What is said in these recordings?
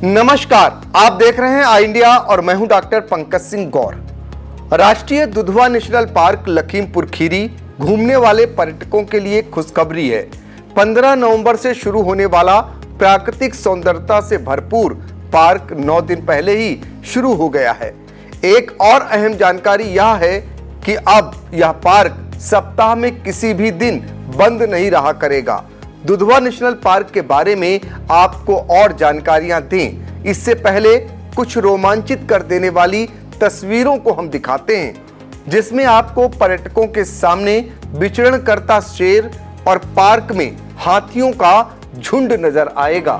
नमस्कार, आप देख रहे हैं आई इंडिया और मैं हूं डॉक्टर पंकज सिंह गौर। राष्ट्रीय दुधवा नेशनल पार्क लखीमपुर खीरी घूमने वाले पर्यटकों के लिए खुशखबरी है। 15 नवंबर से शुरू होने वाला प्राकृतिक सौंदर्यता से भरपूर पार्क 9 दिन पहले ही शुरू हो गया है। एक और अहम जानकारी यह है कि अब यह पार्क सप्ताह में किसी भी दिन बंद नहीं रहा करेगा। दुधवा नेशनल पार्क के बारे में आपको और जानकारियां दें, इससे पहले कुछ रोमांचित कर देने वाली तस्वीरों को हम दिखाते हैं, जिसमें आपको पर्यटकों के सामने विचरण करता शेर और पार्क में हाथियों का झुंड नजर आएगा।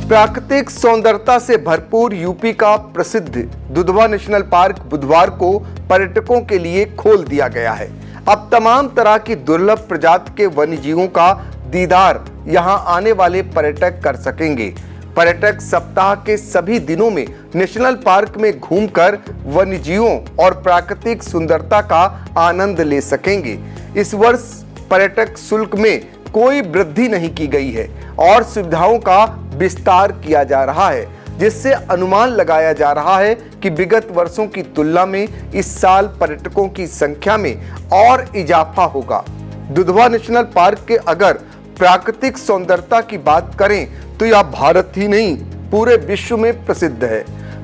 प्राकृतिक सौंदर्यता से भरपूर यूपी का प्रसिद्ध दुधवा नेशनल पार्क बुधवार को पर्यटकों के लिए खोल दिया गया है। अब तमाम तरह की दुर्लभ प्रजाति के वन्यजीवों का दीदार यहां आने वाले पर्यटक कर सकेंगे। पर्यटक सप्ताह के सभी दिनों में नेशनल पार्क में घूमकर वन्यजीवों और प्राकृतिक सुंदरता का आनंद ले सकेंगे। इस वर्ष पर्यटक शुल्क में कोई वृद्धि नहीं की गई है और सुविधाओं का विस्तार किया जा रहा है, जिससे अनुमान लगाया जा रहा है कि विगत वर्षों की तुलना में इस साल पर्यटकों की संख्या में और इजाफा होगा। दुधवा नेशनल पार्क के अगर प्राकृतिक सौंदर्यता की बात करें तो यह भारत ही नहीं पूरे विश्व में प्रसिद्ध है।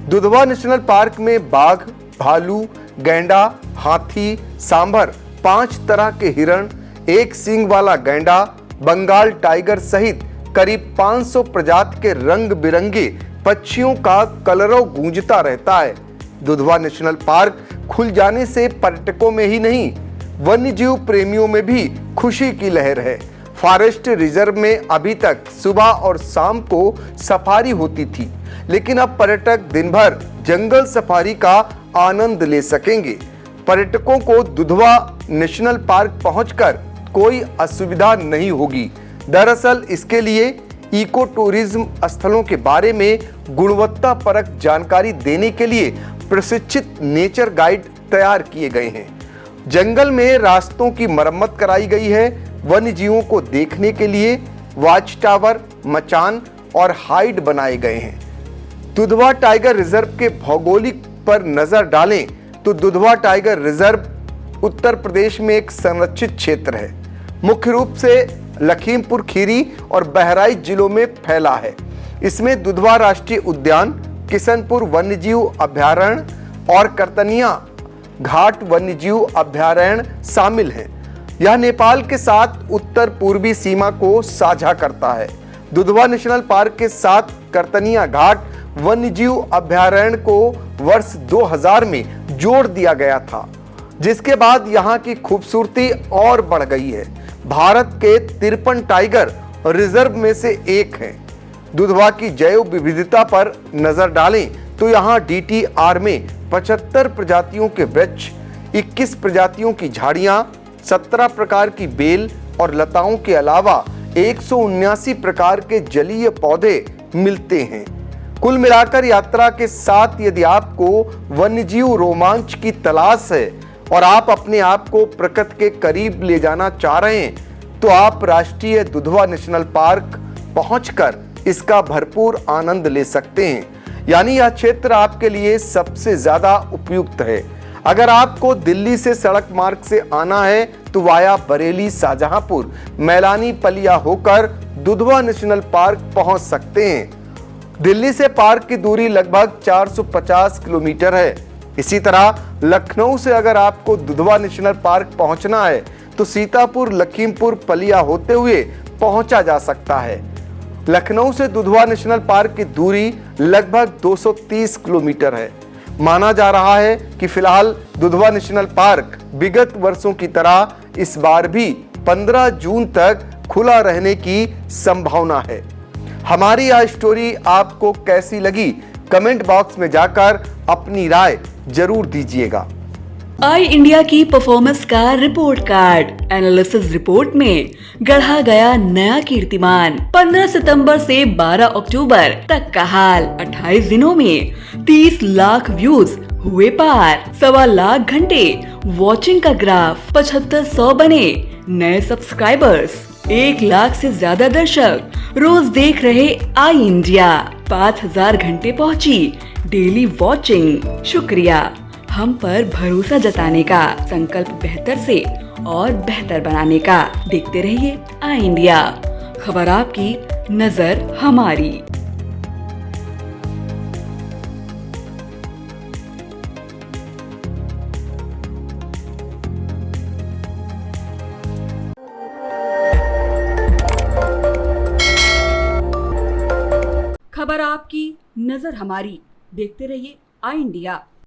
दुधवा नेशनल पार्क में बाघ, भालू, गैंडा, हाथी, सांभर, 5 तरह के हिरण, एक सींग वाला गैंडा, बंगाल टाइगर सहित करीब 500 प्रजाति के रंग बिरंगे पक्षियों का कलरव गूंजता रहता है। दुधवा नेशनल पार्क खुल जाने से पर्यटकों में ही नहीं, वन्यजीव प्रेमियों में भी खुशी की लहर है। फॉरेस्ट रिजर्व में अभी तक सुबह और शाम को सफारी होती थी, लेकिन अब पर्यटक दिन भर जंगल सफारी का आनंद ले सकेंगे। पर्यटकों को दुधवा नेशनल पार्क पहुंचकर कोई असुविधा नहीं होगी। दरअसल इसके लिए इको टूरिज्म स्थलों के बारे में गुणवत्ता परक जानकारी देने के लिए प्रशिक्षित नेचर गाइड तैयार किए गए हैं। जंगल में रास्तों की मरम्मत कराई गई है। वन्यजीवों को देखने के लिए वॉच टावर, मचान और हाइड बनाए गए हैं। दुधवा टाइगर रिजर्व के भौगोलिक पर नजर डालें तो दुधवा टाइगर रिजर्व उत्तर प्रदेश में एक संरक्षित क्षेत्र है। मुख्य रूप से लखीमपुर खीरी और बहराइच जिलों में फैला है। इसमें दुधवा राष्ट्रीय उद्यान, किशनपुर वन्यजीव अभयारण्य और करतनिया घाट वन्यजीव अभयारण्य शामिल हैं। यह नेपाल के साथ उत्तर पूर्वी सीमा को साझा करता है। दुधवा नेशनल पार्क के साथ करतनिया घाट वन्यजीव अभयारण्य को वर्ष 2000 में जोड़ दिया गया था, जिसके बाद यहाँ की खूबसूरती और बढ़ गई है। भारत के 53 टाइगर रिजर्व में से एक है। दुधवा की जैव विविधता पर नजर डालें तो यहाँ DTR में 75 प्रजातियों के वृक्ष, 21 प्रजातियों की झाड़ियां, 17 प्रकार की बेल और लताओं के अलावा 179 प्रकार के जलीय पौधे मिलते हैं। कुल मिलाकर यात्रा के साथ यदि आपको वन्यजीव रोमांच की तलाश है और आप अपने आप को प्रकृति के करीब ले जाना चाह रहे हैं तो आप राष्ट्रीय दुधवा नेशनल पार्क पहुंचकर इसका भरपूर आनंद ले सकते हैं। यानी यह क्षेत्र आपके लिए सबसे ज्यादा उपयुक्त है। अगर आपको दिल्ली से सड़क मार्ग से आना है तो वाया बरेली, शाहजहांपुर, मैलानी, पलिया होकर दुधवा नेशनल पार्क पहुंच सकते हैं। दिल्ली से पार्क की दूरी लगभग 450 किलोमीटर है। इसी तरह लखनऊ से अगर आपको दुधवा नेशनल पार्क पहुंचना है तो सीतापुर, लखीमपुर, पलिया होते हुए पहुंचा जा सकता है। लखनऊ से दुधवा नेशनल पार्क की दूरी लगभग 230 किलोमीटर है। माना जा रहा है कि फिलहाल दुधवा नेशनल पार्क विगत वर्षों की तरह इस बार भी 15 जून तक खुला रहने की संभावना है। हमारी यह स्टोरी आपको कैसी लगी, कमेंट बॉक्स में जाकर अपनी राय जरूर दीजिएगा। आई इंडिया की परफॉर्मेंस का रिपोर्ट कार्ड एनालिसिस रिपोर्ट में गढ़ा गया नया कीर्तिमान। 15 सितंबर से 12 अक्टूबर तक का हाल, 28 दिनों में 30 लाख व्यूज हुए पार, 1.25 लाख घंटे वॉचिंग का ग्राफ, 7500 बने नए सब्सक्राइबर्स, 1 लाख से ज्यादा दर्शक रोज देख रहे आई इंडिया, 5000 घंटे पहुंची डेली वॉचिंग। शुक्रिया हम पर भरोसा जताने का, संकल्प बेहतर से और बेहतर बनाने का। देखते रहिए आई इंडिया, खबर आपकी, नजर हमारी। खबर आपकी, नजर हमारी। देखते रहिए आई इंडिया।